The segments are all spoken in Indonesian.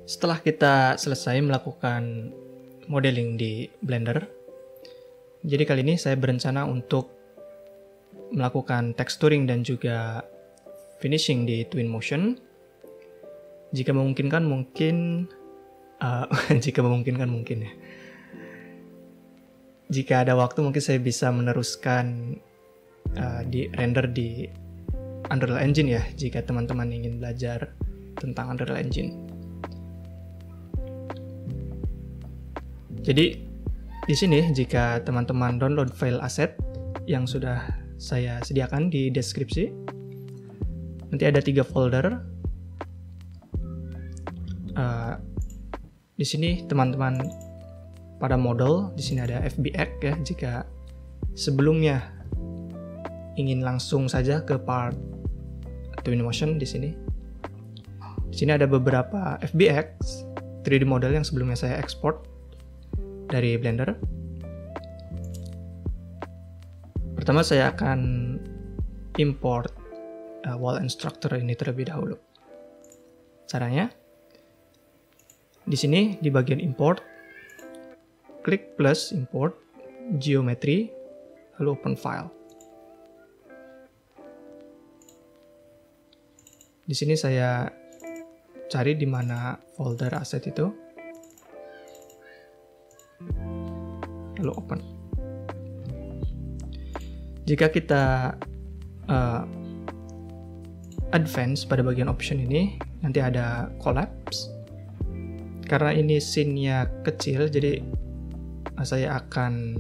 Setelah kita selesai melakukan modeling di Blender, jadi kali ini saya berencana untuk melakukan texturing dan juga finishing di Twinmotion. Jika memungkinkan mungkin ya. Jika ada waktu mungkin saya bisa meneruskan di render di Unreal Engine ya, jika teman-teman ingin belajar tentang Unreal Engine. Jadi di sini jika teman-teman download file aset yang sudah saya sediakan di deskripsi, nanti ada 3 folder. Di sini teman-teman pada model, di sini ada FBX ya, jika sebelumnya ingin langsung saja ke part Twinmotion di sini. Di sini ada beberapa FBX 3D model yang sebelumnya saya ekspor dari Blender. Pertama saya akan import wall and structure ini terlebih dahulu. Caranya di sini di bagian import, klik plus import geometry, lalu open file. Di sini saya cari di mana folder aset itu, lalu open. Jika kita advance pada bagian option ini, nanti ada collapse. Karena ini scene-nya kecil, jadi saya akan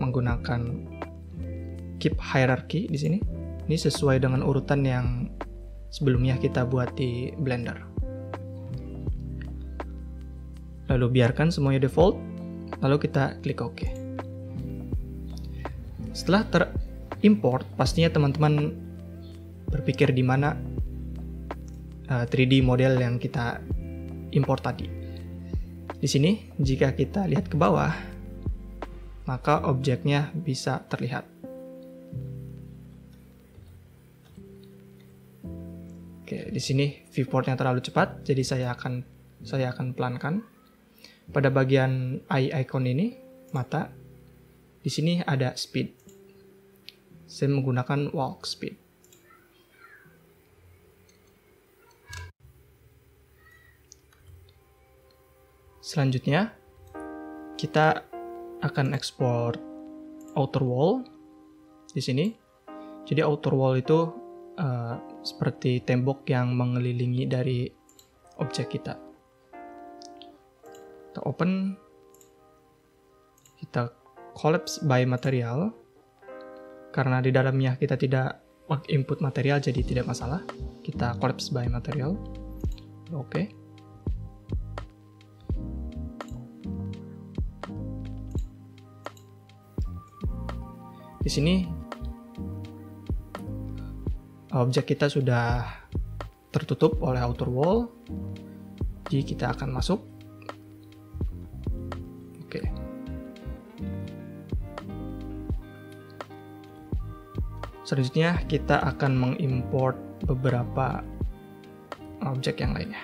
menggunakan keep hierarchy di sini. Ini sesuai dengan urutan yang sebelumnya kita buat di Blender. Lalu biarkan semuanya default, lalu kita klik OK. Setelah terimport, pastinya teman-teman berpikir di mana 3D model yang kita import tadi. Di sini, jika kita lihat ke bawah, maka objeknya bisa terlihat. Oke, di sini viewportnya terlalu cepat, jadi saya akan pelankan. Pada bagian eye icon ini, mata, di sini ada speed. Saya menggunakan walk speed. Selanjutnya, kita akan ekspor outer wall di sini. Jadi outer wall itu seperti tembok yang mengelilingi dari objek kita. Kita open, kita collapse by material. Karena di dalamnya kita tidak input material, jadi tidak masalah. Kita collapse by material. Oke. Di sini objek kita sudah tertutup oleh outer wall, jadi kita akan masuk. Oke. Selanjutnya kita akan mengimport beberapa objek yang lainnya.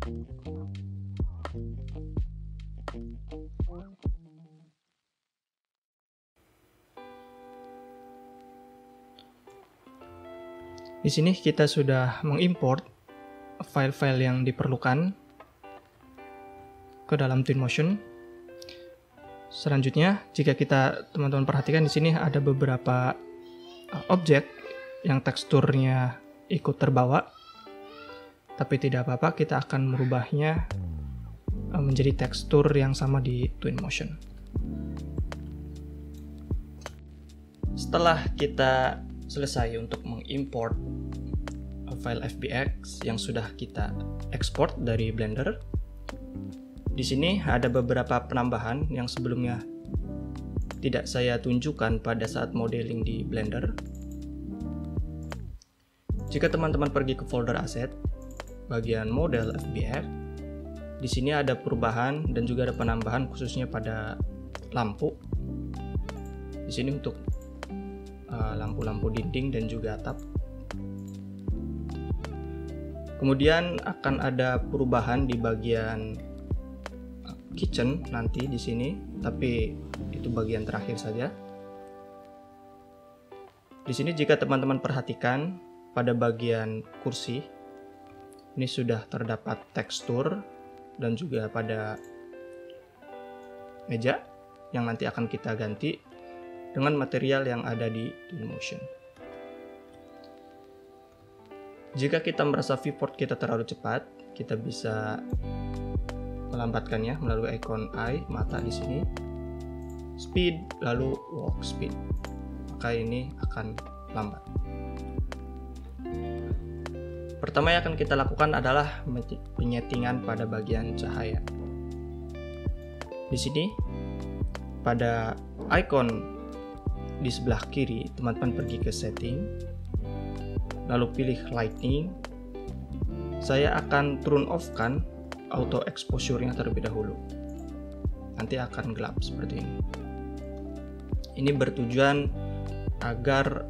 Di sini kita sudah mengimport file-file yang diperlukan ke dalam Twinmotion. Selanjutnya, jika teman-teman perhatikan di sini ada beberapa objek yang teksturnya ikut terbawa, tapi tidak apa-apa, kita akan merubahnya menjadi tekstur yang sama di Twinmotion. Setelah kita selesai untuk mengimport file FBX yang sudah kita ekspor dari Blender, di sini ada beberapa penambahan yang sebelumnya tidak saya tunjukkan pada saat modeling di Blender. Jika teman-teman pergi ke folder aset, bagian model FBX, di sini ada perubahan dan juga ada penambahan khususnya pada lampu. Di sini untuk lampu-lampu dinding dan juga atap. Kemudian akan ada perubahan di bagian kitchen nanti di sini, tapi itu bagian terakhir saja. Di sini jika teman-teman perhatikan pada bagian kursi, ini sudah terdapat tekstur dan juga pada meja yang nanti akan kita ganti dengan material yang ada di Twinmotion. Jika kita merasa viewport kita terlalu cepat, kita bisa melambatkannya melalui ikon eye, mata di sini, speed, lalu walk speed. Maka ini akan lambat. Pertama yang akan kita lakukan adalah penyetingan pada bagian cahaya. Di sini, pada ikon di sebelah kiri, teman-teman pergi ke setting, lalu pilih lighting. Saya akan turn off kan auto exposure-nya terlebih dahulu. Nanti akan gelap seperti ini. Ini bertujuan agar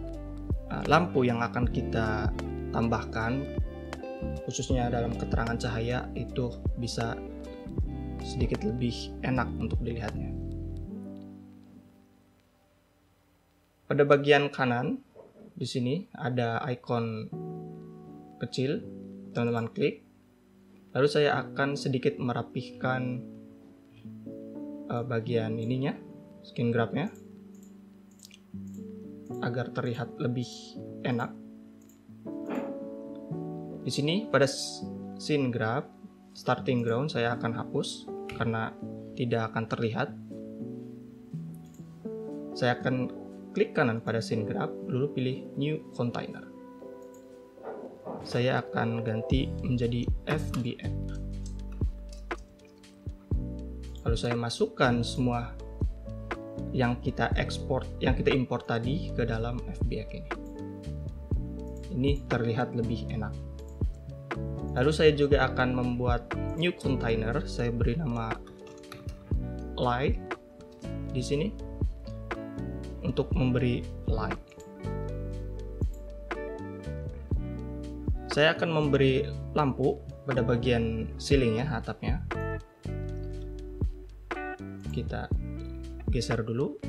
lampu yang akan kita tambahkan, khususnya dalam keterangan cahaya, itu bisa sedikit lebih enak untuk dilihatnya. Pada bagian kanan, di sini ada ikon kecil, teman-teman klik. Lalu saya akan sedikit merapihkan bagian ininya, skin grabnya, agar terlihat lebih enak. Di sini pada scene grab, starting ground saya akan hapus karena tidak akan terlihat. Saya akan klik kanan pada scene grab, lalu pilih new container. Saya akan ganti menjadi FBX. Lalu saya masukkan semua yang kita import tadi ke dalam FBX ini. Ini terlihat lebih enak. Lalu saya juga akan membuat new container. Saya beri nama light di sini untuk memberi light. Saya akan memberi lampu pada bagian ceilingnya, atapnya. Kita geser dulu.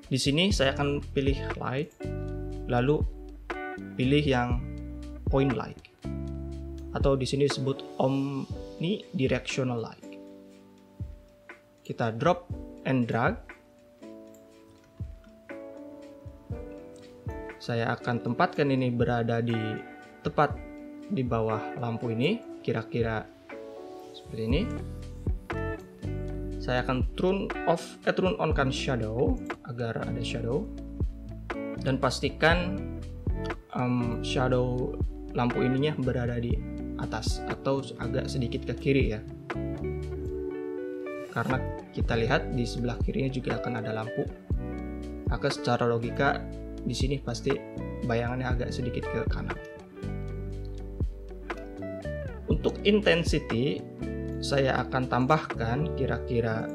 Di sini saya akan pilih light, lalu pilih yang point light, atau di sini disebut omnidirectional light. Kita drop and drag. Saya akan tempatkan ini berada di tepat di bawah lampu ini, kira-kira seperti ini. Saya akan turn on kan shadow agar ada shadow, dan pastikan shadow lampu ininya berada di atas atau agak sedikit ke kiri ya, karena kita lihat di sebelah kirinya juga akan ada lampu. Maka secara logika di sini pasti bayangannya agak sedikit ke kanan. Untuk intensity saya akan tambahkan kira-kira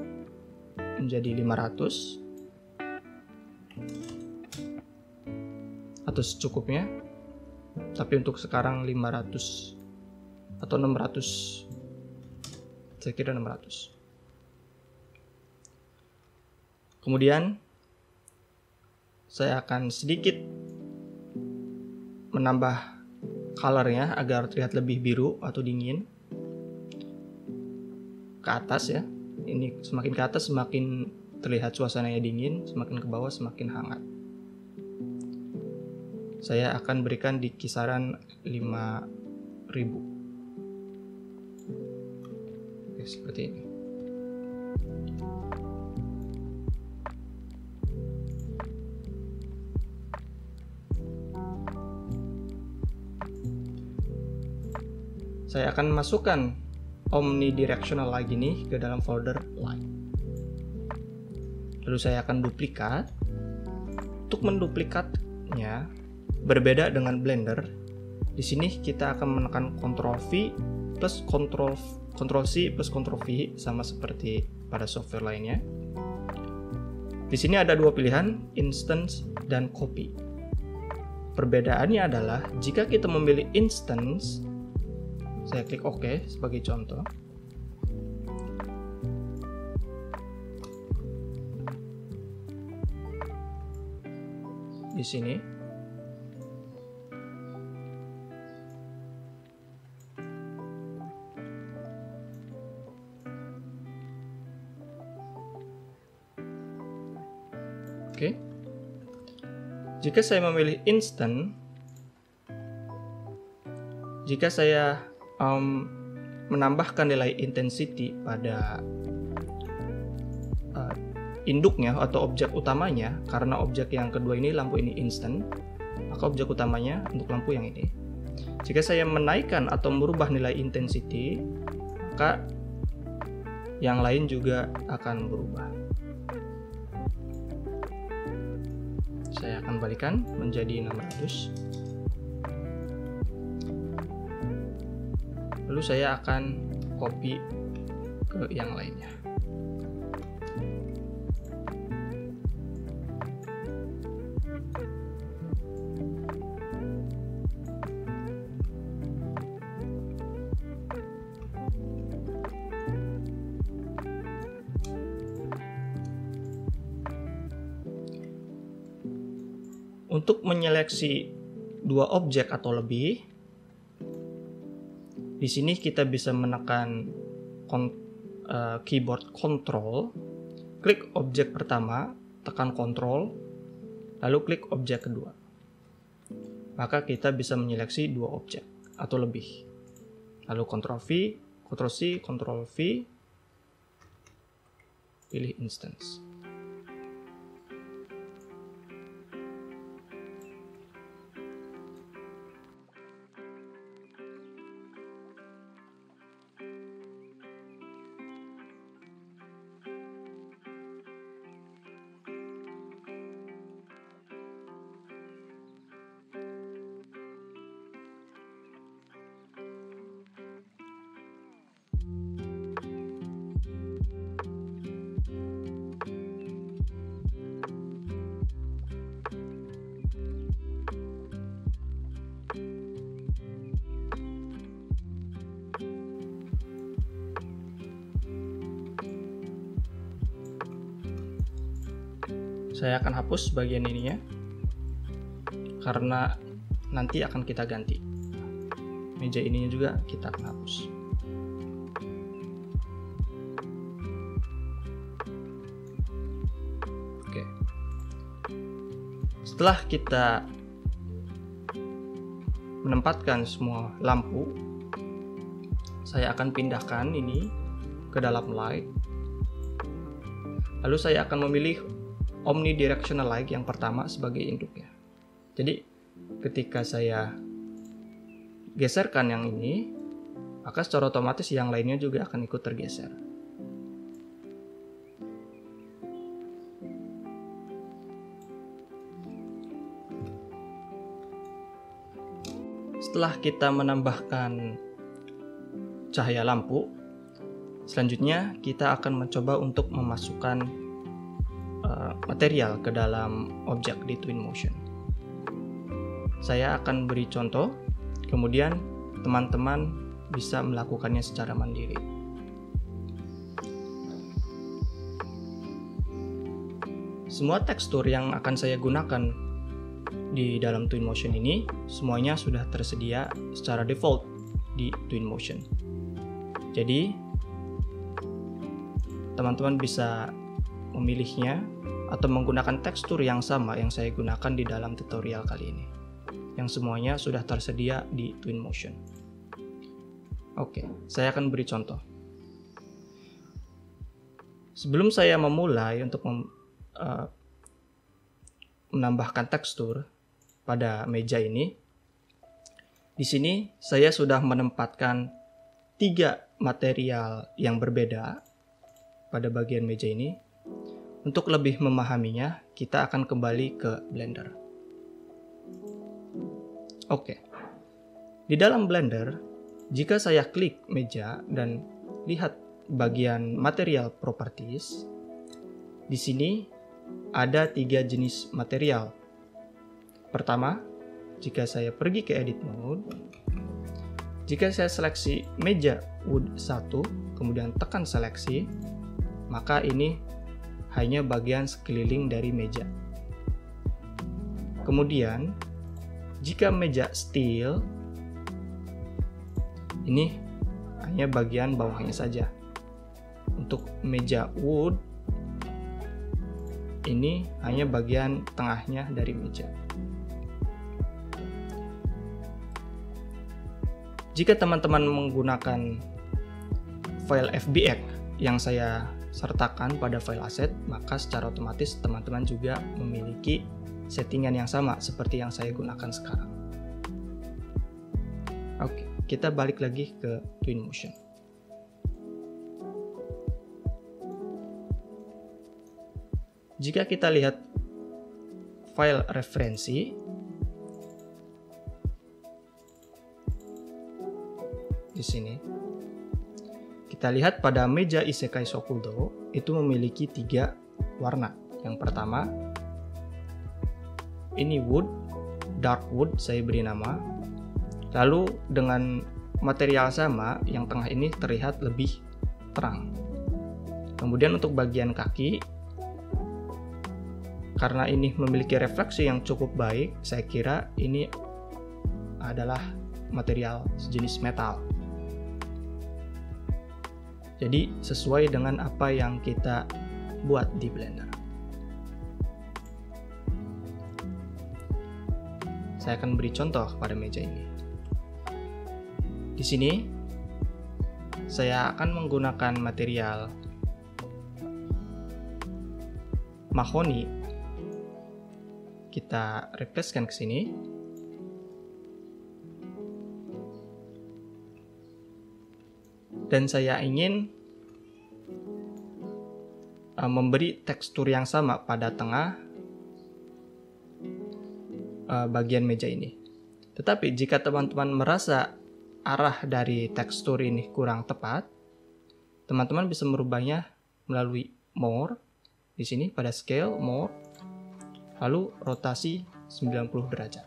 menjadi 500 atau secukupnya. Tapi untuk sekarang 500 atau 600. Saya kira 600. Kemudian saya akan sedikit menambah colornya agar terlihat lebih biru atau dingin ke atas ya. Ini semakin ke atas semakin terlihat suasananya dingin, semakin ke bawah semakin hangat. Saya akan berikan di kisaran 5.000. Oke, seperti ini. Saya akan masukkan omnidirectional light ini ke dalam folder light. Lalu saya akan duplikat. Untuk menduplikatnya berbeda dengan Blender. Di sini kita akan menekan Ctrl V plus Ctrl C plus Ctrl V sama seperti pada software lainnya. Di sini ada dua pilihan, instance dan copy. Perbedaannya adalah jika kita memilih instance, saya klik OK sebagai contoh. Di sini oke. Jika saya memilih instant, jika saya menambahkan nilai intensity pada induknya atau objek utamanya, karena objek yang kedua ini lampu ini instant, maka objek utamanya untuk lampu yang ini. Jika saya menaikkan atau merubah nilai intensity, maka yang lain juga akan berubah. Saya akan balikan menjadi 600. Lalu saya akan copy ke yang lainnya. Untuk menyeleksi dua objek atau lebih, di sini kita bisa menekan keyboard Control, klik objek pertama, tekan Control, lalu klik objek kedua. Maka kita bisa menyeleksi dua objek atau lebih. Lalu Ctrl V, Ctrl C, Ctrl V, pilih instance. Saya akan hapus bagian ininya karena nanti akan kita ganti. Meja ininya juga kita akan hapus. Oke. Setelah kita menempatkan semua lampu, saya akan pindahkan ini ke dalam light. Lalu saya akan memilih omnidirectional light yang pertama sebagai induknya. Jadi ketika saya geserkan yang ini, maka secara otomatis yang lainnya juga akan ikut tergeser. Setelah kita menambahkan cahaya lampu, selanjutnya kita akan mencoba untuk memasukkan material ke dalam objek di Twinmotion. Saya akan beri contoh, kemudian teman-teman bisa melakukannya secara mandiri. Semua tekstur yang akan saya gunakan di dalam Twinmotion ini semuanya sudah tersedia secara default di Twinmotion. Jadi teman-teman bisa memilihnya atau menggunakan tekstur yang sama yang saya gunakan di dalam tutorial kali ini, yang semuanya sudah tersedia di Twinmotion. Oke, saya akan beri contoh. Sebelum saya memulai untuk menambahkan tekstur pada meja ini, di sini saya sudah menempatkan 3 material yang berbeda pada bagian meja ini. Untuk lebih memahaminya, kita akan kembali ke Blender. Oke, di dalam Blender, jika saya klik meja dan lihat bagian material properties, di sini ada 3 jenis material. Pertama, jika saya pergi ke edit mode, jika saya seleksi meja wood 1, kemudian tekan seleksi, maka ini hanya bagian sekeliling dari meja. Kemudian, jika meja steel, ini hanya bagian bawahnya saja. Untuk meja wood, ini hanya bagian tengahnya dari meja. Jika teman-teman menggunakan file FBX yang saya sertakan pada file aset, maka secara otomatis teman-teman juga memiliki settingan yang sama seperti yang saya gunakan sekarang. Oke, kita balik lagi ke Twinmotion. Jika kita lihat file referensi, di sini kita lihat pada meja Isekai Shokudo itu memiliki 3 warna. Yang pertama, ini wood, dark wood, saya beri nama. Lalu dengan material sama, yang tengah ini terlihat lebih terang. Kemudian untuk bagian kaki, karena ini memiliki refleksi yang cukup baik, saya kira ini adalah material sejenis metal. Jadi sesuai dengan apa yang kita buat di Blender. Saya akan beri contoh pada meja ini. Di sini saya akan menggunakan material mahoni. Kita replacekan ke sini. Dan saya ingin memberi tekstur yang sama pada tengah bagian meja ini. Tetapi jika teman-teman merasa arah dari tekstur ini kurang tepat, teman-teman bisa merubahnya melalui more. Di sini pada scale, more, lalu rotasi 90 derajat.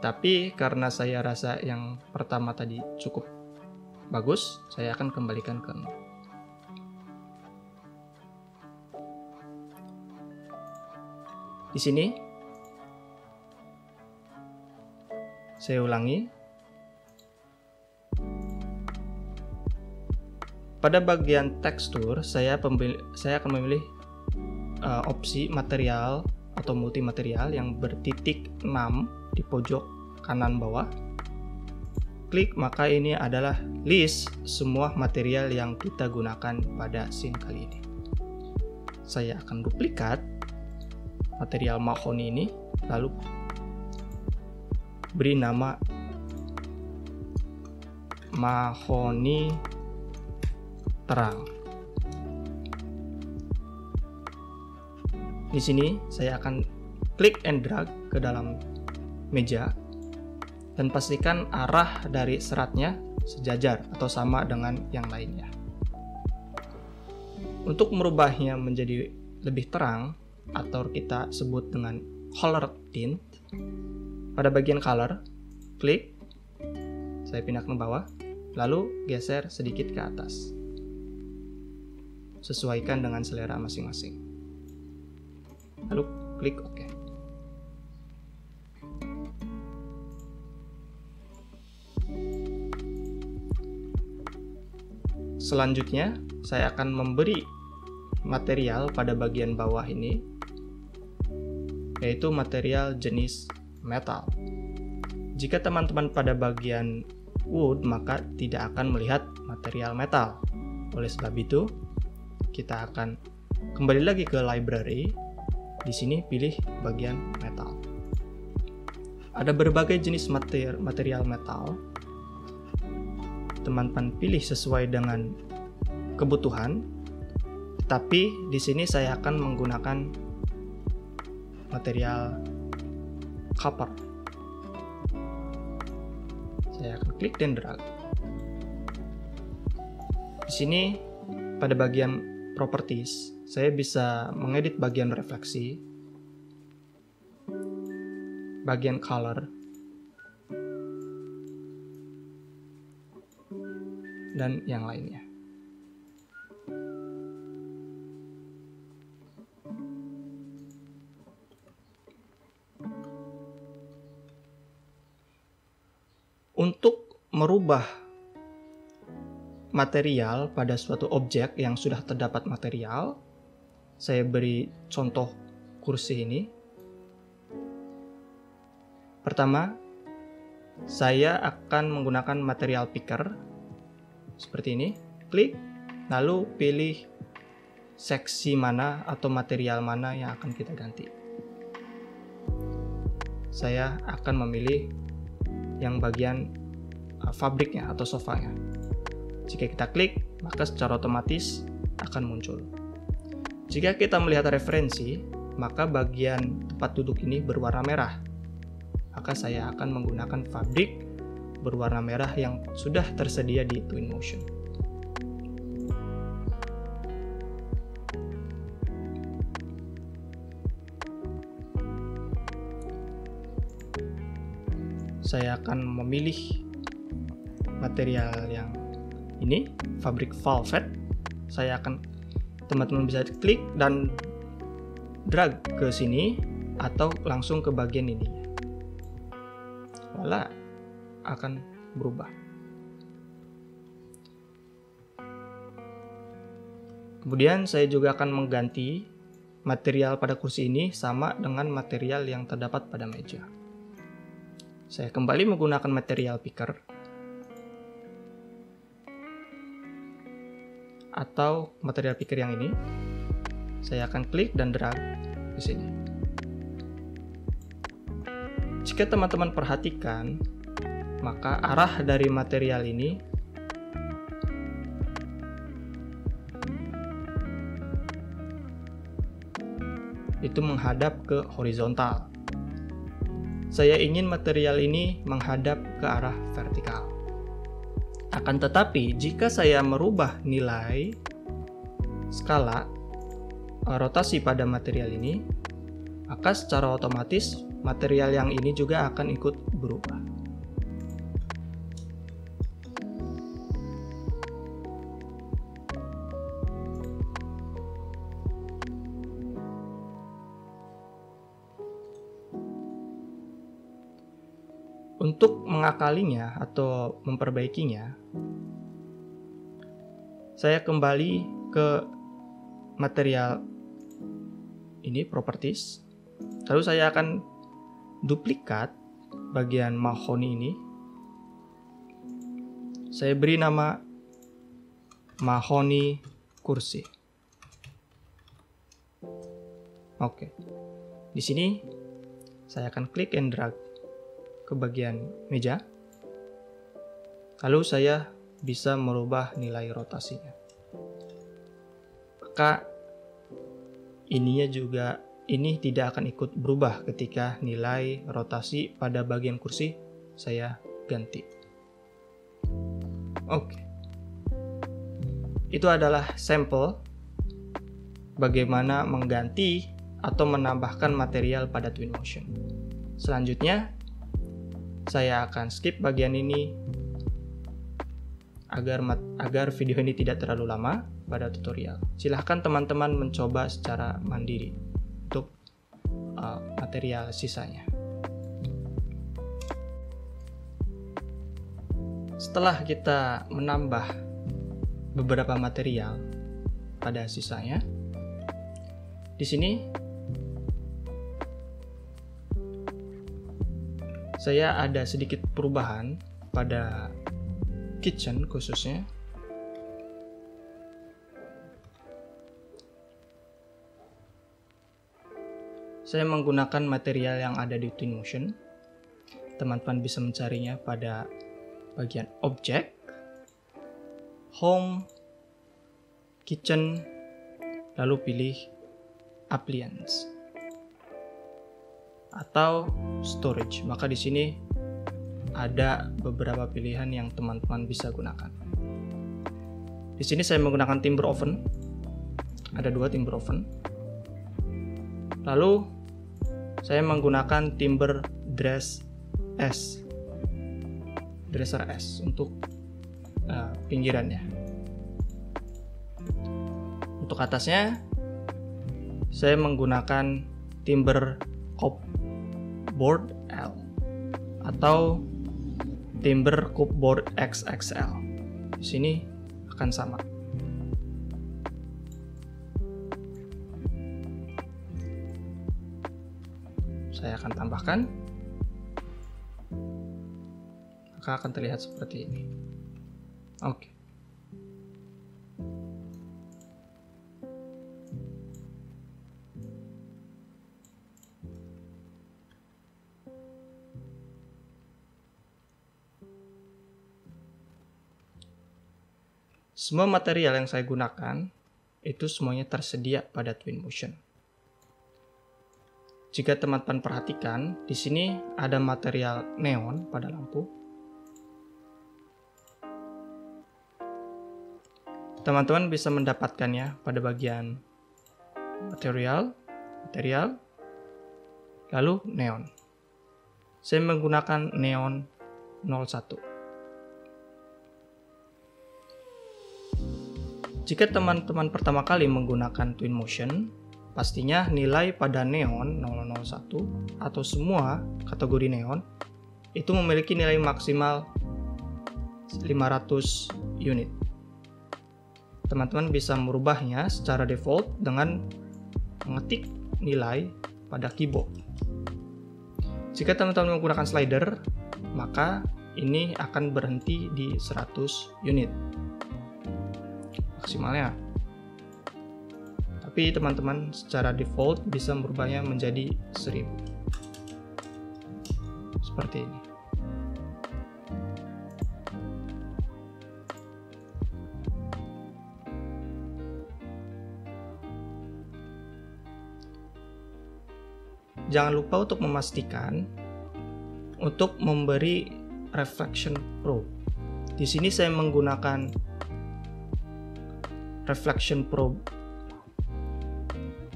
Tapi karena saya rasa yang pertama tadi cukup bagus, saya akan kembalikan ke 0. Di sini saya ulangi. Pada bagian tekstur, saya akan memilih opsi material atau multimaterial yang bertitik 6 di pojok kanan bawah. Klik, maka ini adalah list semua material yang kita gunakan pada scene kali ini. Saya akan duplikat material mahoni ini, lalu beri nama mahoni terang. Di sini saya akan klik and drag ke dalam meja dan pastikan arah dari seratnya sejajar atau sama dengan yang lainnya. Untuk merubahnya menjadi lebih terang atau kita sebut dengan color tint, pada bagian color, klik, Saya pindah ke bawah, lalu geser sedikit ke atas. Sesuaikan dengan selera masing-masing. Lalu klik OK. Selanjutnya, saya akan memberi material pada bagian bawah ini, yaitu material jenis metal. Jika teman-teman pada bagian wood, maka tidak akan melihat material metal. Oleh sebab itu, kita akan kembali lagi ke library. Di sini pilih bagian metal. Ada berbagai jenis material metal. Teman-teman pilih sesuai dengan kebutuhan. Tetapi di sini saya akan menggunakan material copper. Saya akan klik dan drag. Di sini pada bagian properties, saya bisa mengedit bagian refleksi, bagian color, dan yang lainnya. Untuk merubah material pada suatu objek yang sudah terdapat material, saya beri contoh kursi ini. Pertama, saya akan menggunakan material picker seperti ini. Klik, lalu pilih seksi mana atau material mana yang akan kita ganti. Saya akan memilih yang bagian fabriknya atau sofanya. Jika kita klik, maka secara otomatis akan muncul. Jika kita melihat referensi, maka bagian tempat duduk ini berwarna merah. Maka saya akan menggunakan fabrik berwarna merah yang sudah tersedia di Twinmotion. Saya akan memilih material yang ini, fabrik velvet. Teman-teman bisa klik dan drag ke sini atau langsung ke bagian ini. Voila, akan berubah. Kemudian saya juga akan mengganti material pada kursi ini sama dengan material yang terdapat pada meja. Saya kembali menggunakan material picker atau material picker yang ini. Saya akan klik dan drag di sini. Jika teman-teman perhatikan, maka arah dari material ini itu menghadap ke horizontal. Saya ingin material ini menghadap ke arah vertikal. Akan tetapi, jika saya merubah nilai skala rotasi pada material ini, maka secara otomatis material yang ini juga akan ikut berubah. Untuk mengakalinya atau memperbaikinya, saya kembali ke material ini, properties. Lalu saya akan duplikat bagian mahoni ini. Saya beri nama mahoni kursi. Oke. Di sini saya akan klik and drag ke bagian meja. Lalu saya bisa merubah nilai rotasinya. Maka ini tidak akan ikut berubah ketika nilai rotasi pada bagian kursi saya ganti. Oke. Itu adalah sampel bagaimana mengganti atau menambahkan material pada Twinmotion. Selanjutnya, saya akan skip bagian ini agar video ini tidak terlalu lama pada tutorial. Silahkan teman-teman mencoba secara mandiri untuk material sisanya. Setelah kita menambah beberapa material pada sisanya, di sini saya ada sedikit perubahan pada kitchen khususnya. Saya menggunakan material yang ada di Twinmotion. Teman-teman bisa mencarinya pada bagian objek, home, kitchen, lalu pilih appliance atau storage. Maka di sini ada beberapa pilihan yang teman-teman bisa gunakan. Di sini saya menggunakan timber oven. Ada 2 timber oven. Lalu saya menggunakan timber dresser S untuk pinggirannya. Untuk atasnya saya menggunakan timber cupboard L atau timber cupboard XXL. Di sini akan sama. Saya akan tambahkan, maka akan terlihat seperti ini. Oke. Semua material yang saya gunakan itu semuanya tersedia pada Twinmotion. Jika teman-teman perhatikan, di sini ada material neon pada lampu. Teman-teman bisa mendapatkannya pada bagian material, lalu neon. Saya menggunakan neon 01. Jika teman-teman pertama kali menggunakan Twinmotion, pastinya nilai pada neon 001 atau semua kategori neon itu memiliki nilai maksimal 500 unit. Teman-teman bisa merubahnya secara default dengan mengetik nilai pada keyboard. Jika teman-teman menggunakan slider, maka ini akan berhenti di 100 unit maksimalnya. Tapi teman-teman secara default bisa merubahnya menjadi 1000. Seperti ini. Jangan lupa untuk memastikan untuk memberi reflection probe. Di sini saya menggunakan reflection probe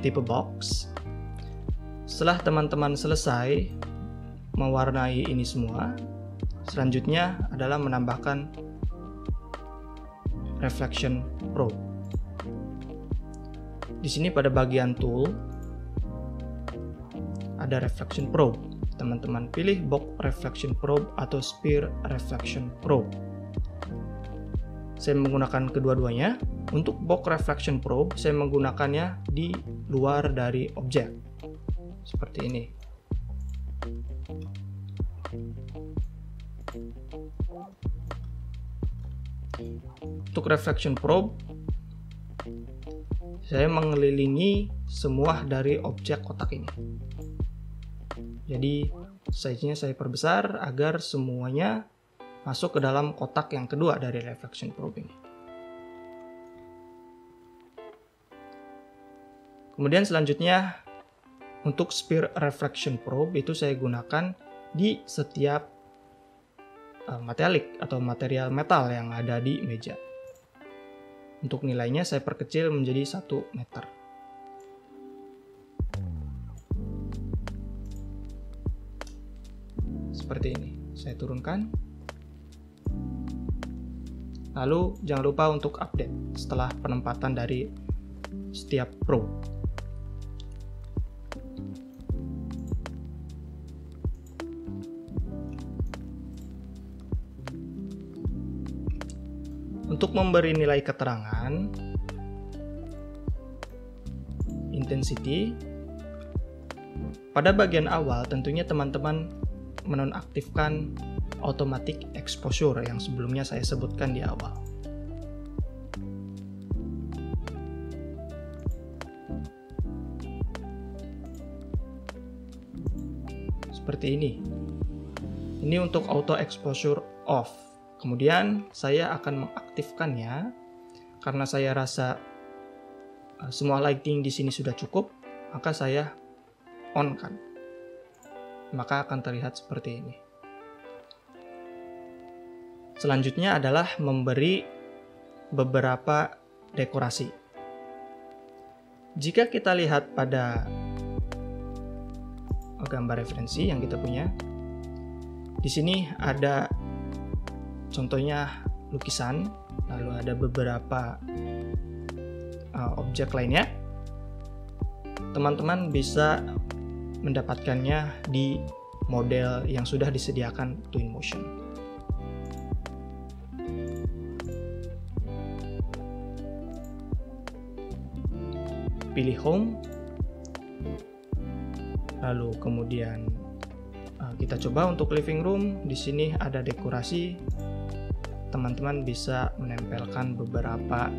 tipe box. Setelah teman-teman selesai mewarnai ini semua, selanjutnya adalah menambahkan reflection probe. Di sini pada bagian tool ada reflection probe. Teman-teman pilih box reflection probe atau sphere reflection probe. Saya menggunakan kedua-duanya. Untuk box reflection probe, saya menggunakannya di luar dari objek. Seperti ini. Untuk reflection probe, saya mengelilingi semua dari objek kotak ini. Jadi, size-nya saya perbesar agar semuanya masuk ke dalam kotak yang kedua dari reflection probe ini. Kemudian selanjutnya untuk sphere reflection probe itu saya gunakan di setiap metalik atau material metal yang ada di meja. Untuk nilainya saya perkecil menjadi 1 meter. Seperti ini. Saya turunkan. Lalu jangan lupa untuk update setelah penempatan dari setiap row. Untuk memberi nilai keterangan, intensity, pada bagian awal tentunya teman-teman menonaktifkan automatic exposure yang sebelumnya saya sebutkan di awal. Seperti ini. Ini untuk auto exposure off. Kemudian saya akan mengaktifkannya karena saya rasa semua lighting di sini sudah cukup, maka saya on kan. Maka akan terlihat seperti ini. Selanjutnya adalah memberi beberapa dekorasi. Jika kita lihat pada gambar referensi yang kita punya, di sini ada contohnya lukisan, lalu ada beberapa objek lainnya. Teman-teman bisa mendapatkannya di model yang sudah disediakan Twinmotion. Pilih home, lalu kemudian kita coba untuk living room. Di sini ada dekorasi. Teman-teman bisa menempelkan beberapa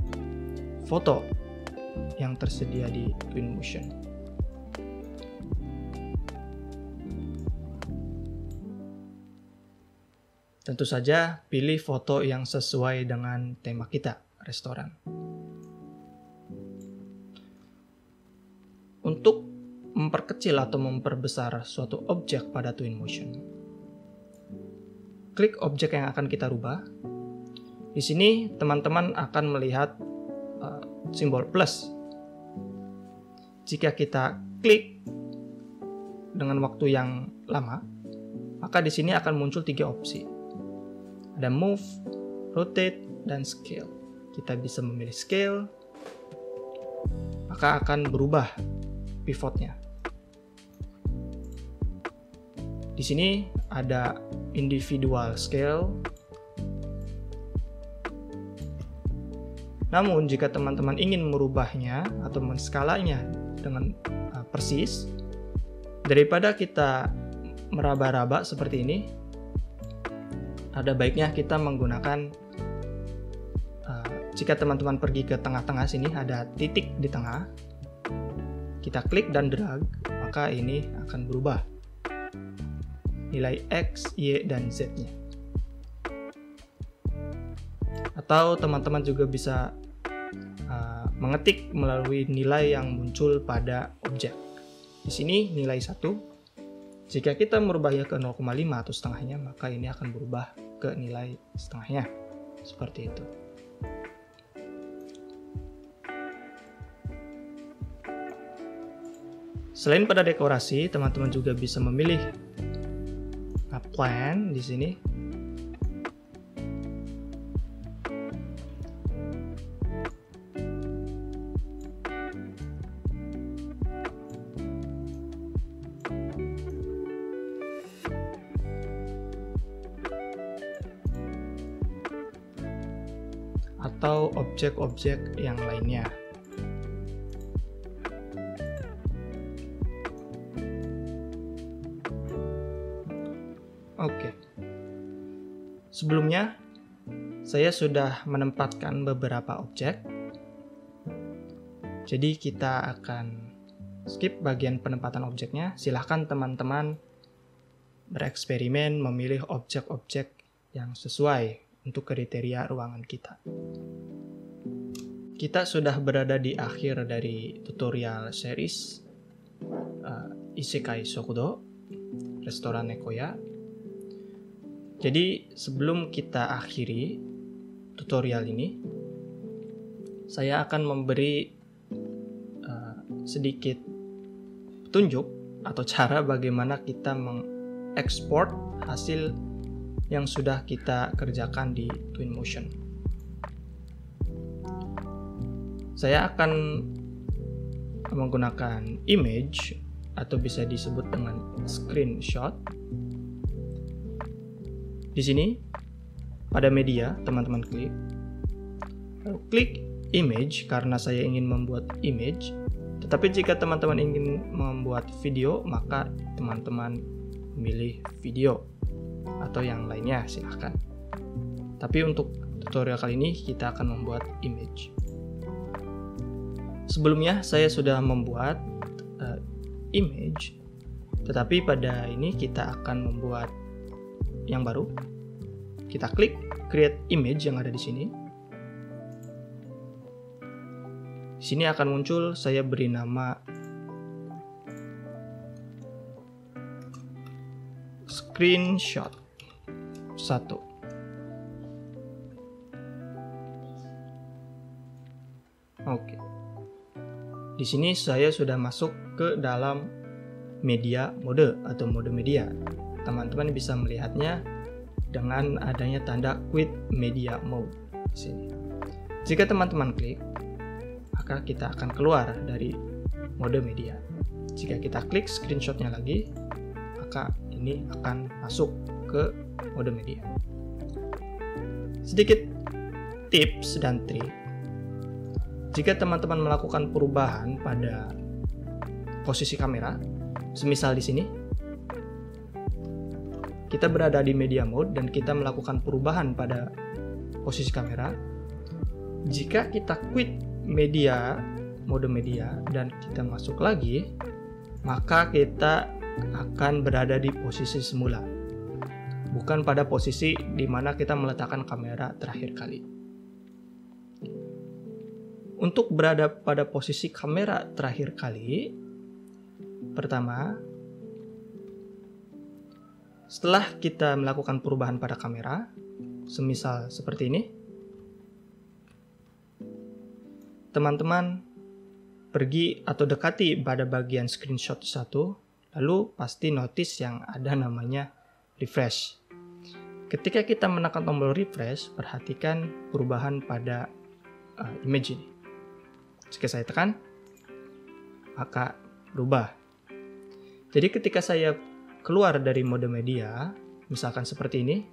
foto yang tersedia di Twinmotion. Tentu saja pilih foto yang sesuai dengan tema kita, restoran. Untuk memperkecil atau memperbesar suatu objek pada Twinmotion, klik objek yang akan kita rubah. Di sini teman-teman akan melihat simbol plus. Jika kita klik dengan waktu yang lama, maka di sini akan muncul 3 opsi. Ada move, rotate, dan scale. Kita bisa memilih scale, maka akan berubah pivotnya. Di sini ada individual scale. Namun jika teman-teman ingin merubahnya atau menskalanya dengan persis, daripada kita meraba-raba seperti ini, ada baiknya kita menggunakan, jika teman-teman pergi ke tengah-tengah sini ada titik di tengah, kita klik dan drag, maka ini akan berubah nilai X, Y, dan Z-nya. Atau teman-teman juga bisa mengetik melalui nilai yang muncul pada objek. Di sini nilai 1. Jika kita merubahnya ke 0,5 atau setengahnya, maka ini akan berubah ke nilai setengahnya. Seperti itu. Selain pada dekorasi, teman-teman juga bisa memilih plan di sini. Atau objek-objek yang lainnya. Oke. Sebelumnya, saya sudah menempatkan beberapa objek. Jadi kita akan skip bagian penempatan objeknya. Silahkan teman-teman bereksperimen memilih objek-objek yang sesuai untuk kriteria ruangan kita. Kita sudah berada di akhir dari tutorial series Isekai Sokudo, restoran Nekoya. Jadi sebelum kita akhiri tutorial ini, saya akan memberi sedikit petunjuk atau cara bagaimana kita mengekspor hasil yang sudah kita kerjakan di Twinmotion. Saya akan menggunakan image atau bisa disebut dengan screenshot. Di sini pada media, teman-teman klik. Lalu klik image karena saya ingin membuat image. Tetapi jika teman-teman ingin membuat video, maka teman-teman memilih video atau yang lainnya, silahkan. Tapi untuk tutorial kali ini kita akan membuat image. Sebelumnya saya sudah membuat image, tetapi pada ini kita akan membuat yang baru. Kita klik create image yang ada di sini. Di sini akan muncul, saya beri nama screenshot 1. Oke. Di sini saya sudah masuk ke dalam media mode atau mode media. Teman-teman bisa melihatnya dengan adanya tanda quit media mode di sini. Jika teman-teman klik, maka kita akan keluar dari mode media. Jika kita klik screenshotnya lagi, maka ini akan masuk ke mode media. Sedikit tips dan trik. Jika teman-teman melakukan perubahan pada posisi kamera, semisal di sini, kita berada di media mode dan kita melakukan perubahan pada posisi kamera. Jika kita quit media, mode media, dan kita masuk lagi, maka kita akan berada di posisi semula, bukan pada posisi di mana kita meletakkan kamera terakhir kali. Untuk berada pada posisi kamera terakhir kali, pertama, setelah kita melakukan perubahan pada kamera, semisal seperti ini, teman-teman pergi atau dekati pada bagian screenshot 1, lalu pasti notice yang ada namanya refresh. Ketika kita menekan tombol refresh, perhatikan perubahan pada image ini. Jika saya tekan, maka berubah. Jadi ketika saya keluar dari mode media, misalkan seperti ini,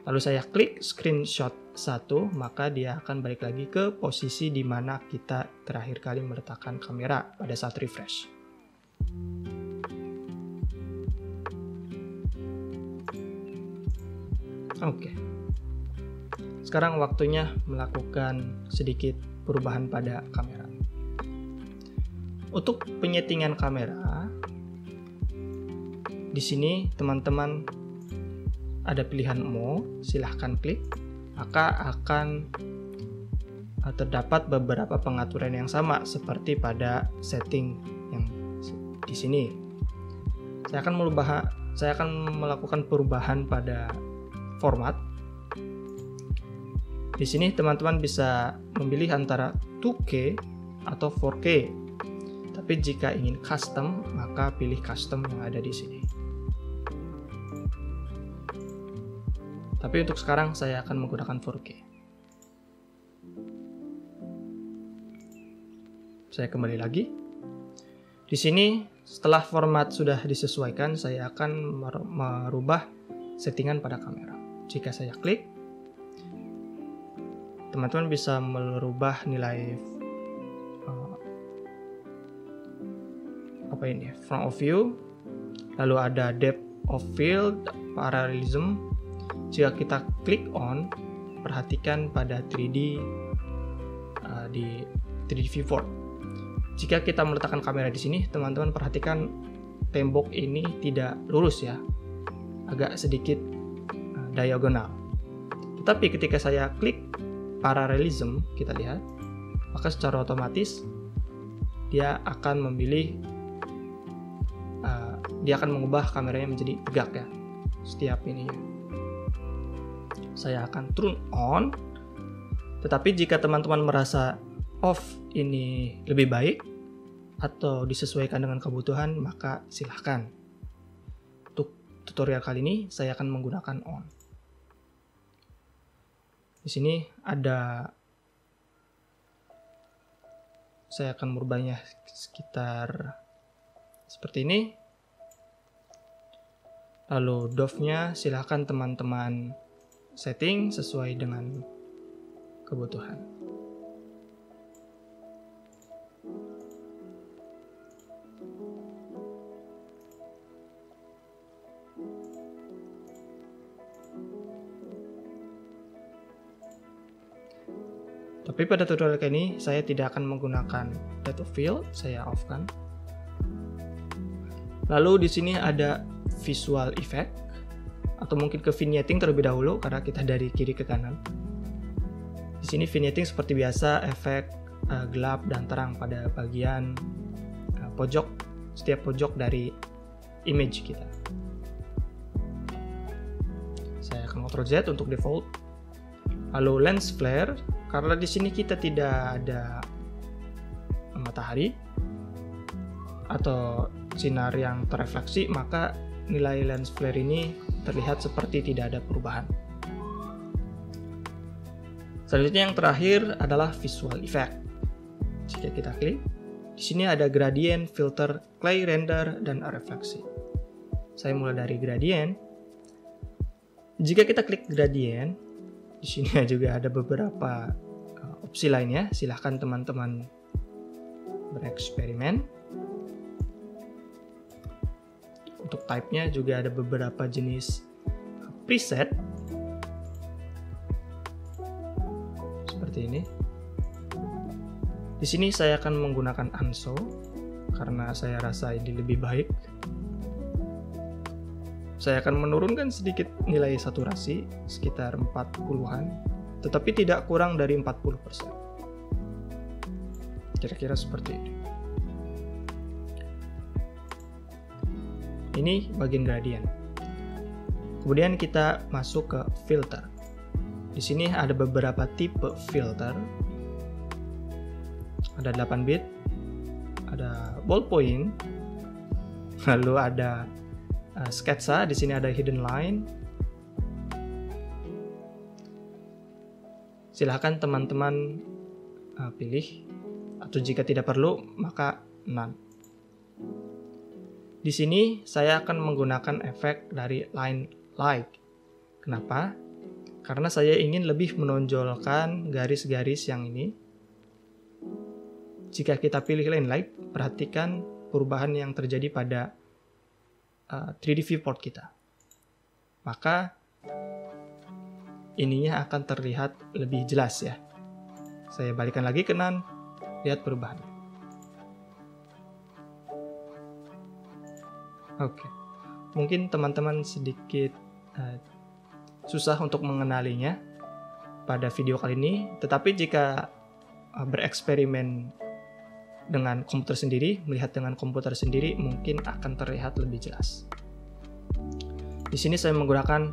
lalu saya klik screenshot 1, maka dia akan balik lagi ke posisi di mana kita terakhir kali meletakkan kamera pada saat refresh. Oke. Sekarang waktunya melakukan sedikit perubahan pada kamera. Untuk penyetingan kamera, di sini teman-teman ada pilihan mode, silahkan klik, maka akan terdapat beberapa pengaturan yang sama seperti pada setting yang di sini. Saya akan melakukan perubahan pada format. Di sini teman-teman bisa memilih antara 2K atau 4K. Tapi jika ingin custom, maka pilih custom yang ada di sini. Tapi untuk sekarang saya akan menggunakan 4K. Saya kembali lagi. Di sini setelah format sudah disesuaikan, saya akan merubah settingan pada kamera. Jika saya klik, teman-teman bisa merubah nilai front of view, lalu ada depth of field, parallelism. Jika kita klik on, perhatikan pada 3D di 3D viewport. Jika kita meletakkan kamera di sini, teman-teman perhatikan tembok ini tidak lurus ya, agak sedikit diagonal. Tetapi ketika saya klik parallelism, kita lihat, maka secara otomatis dia akan memilih, dia akan mengubah kameranya menjadi tegak ya, setiap ininya. Saya akan turn on, tetapi jika teman-teman merasa off ini lebih baik atau disesuaikan dengan kebutuhan, maka silahkan. Untuk tutorial kali ini saya akan menggunakan on. Di sini ada saya akan merubahnya sekitar seperti ini. Lalu dov-nya silahkan teman-teman setting sesuai dengan kebutuhan. Tapi pada tutorial kali ini saya tidak akan menggunakan depth of field, saya off-kan. Lalu di sini ada visual effect, atau mungkin ke vignetting terlebih dahulu karena kita dari kiri ke kanan. Di sini vignetting seperti biasa, efek gelap dan terang pada bagian pojok, setiap pojok dari image kita. Saya akan Ctrl Z untuk default. Lalu lens flare, karena di sini kita tidak ada matahari atau sinar yang terrefleksi, maka nilai lens flare ini terlihat seperti tidak ada perubahan. Selanjutnya yang terakhir adalah visual effect. Jika kita klik, di sini ada gradient, filter, clay, render, dan refleksi. Saya mulai dari gradient. Jika kita klik gradient, di sini juga ada beberapa opsi lainnya. Silahkan teman-teman bereksperimen. Untuk type-nya juga ada beberapa jenis preset seperti ini. Di sini saya akan menggunakan Anso karena saya rasa ini lebih baik. Saya akan menurunkan sedikit nilai saturasi sekitar 40-an, tetapi tidak kurang dari 40%. Kira-kira seperti ini. Ini bagian gradient. Kemudian kita masuk ke filter. Di sini ada beberapa tipe filter. Ada 8 bit, ada ballpoint, lalu ada sketsa. Di sini ada hidden line. Silahkan teman-teman pilih, atau jika tidak perlu maka none. Di sini saya akan menggunakan efek dari line light. Kenapa? Karena saya ingin lebih menonjolkan garis-garis yang ini. Jika kita pilih line light, perhatikan perubahan yang terjadi pada 3D viewport kita. Maka ininya akan terlihat lebih jelas ya. Saya balikan lagi ke none, lihat perubahannya. Oke, mungkin teman-teman sedikit susah untuk mengenalinya pada video kali ini, tetapi jika bereksperimen dengan komputer sendiri, melihat dengan komputer sendiri, mungkin akan terlihat lebih jelas. Di sini saya menggunakan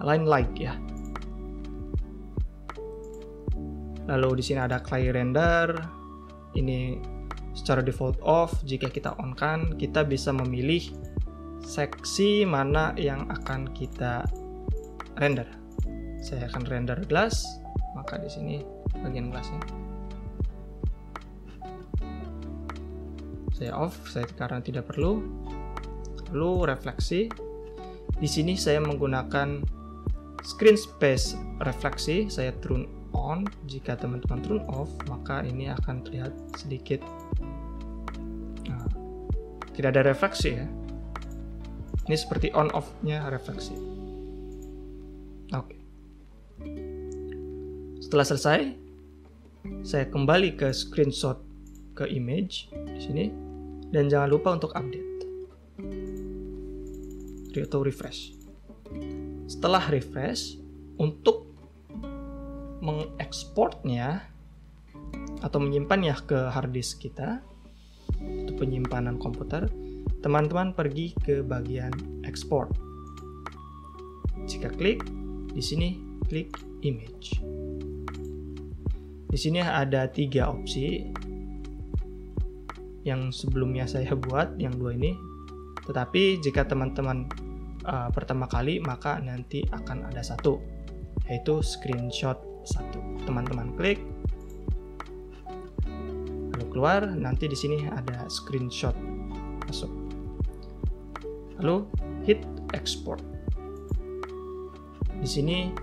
line light ya. Lalu di sini ada clay render, ini secara default off. Jika kita on kan, kita bisa memilih seksi mana yang akan kita render. Saya akan render glass, maka di sini bagian glassnya saya off, karena tidak perlu. Lalu refleksi. Di sini saya menggunakan screen space refleksi, saya turn on. Jika teman-teman turn off, maka ini akan terlihat sedikit tidak ada refleksi ya. Ini seperti on off-nya refleksi. Oke. Setelah selesai, saya kembali ke screenshot ke image di sini, dan jangan lupa untuk update atau refresh. Setelah refresh, untuk mengekspornya atau menyimpannya ke hard disk kita, untuk penyimpanan komputer, teman-teman pergi ke bagian export. Jika klik di sini, klik image. Di sini ada 3 opsi. Yang sebelumnya saya buat, yang 2 ini. Tetapi jika teman-teman pertama kali, maka nanti akan ada 1, yaitu screenshot 1. Teman-teman klik, lalu keluar, nanti di sini ada screenshot masuk. Lalu hit export. Di sini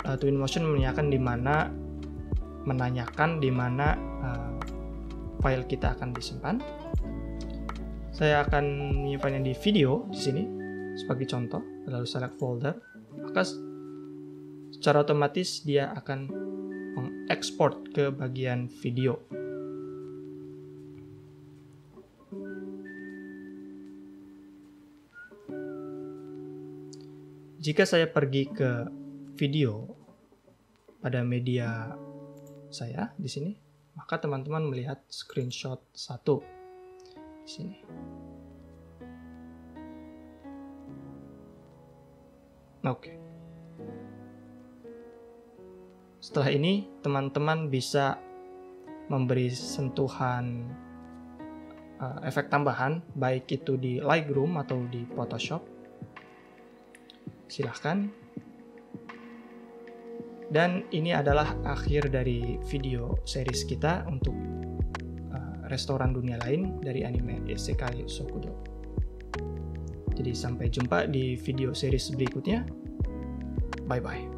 Twinmotion menanyakan di mana file kita akan disimpan. Saya akan menyimpannya di video di sini sebagai contoh, lalu select folder, maka secara otomatis dia akan mengekspor ke bagian video. Jika saya pergi ke video pada media saya di sini, maka teman-teman melihat screenshot 1 di sini. Oke. Setelah ini, teman-teman bisa memberi sentuhan efek tambahan, baik itu di Lightroom atau di Photoshop. Silahkan. Dan ini adalah akhir dari video series kita untuk restoran dunia lain dari anime Isekai Sokudo. Jadi sampai jumpa di video series berikutnya. Bye-bye.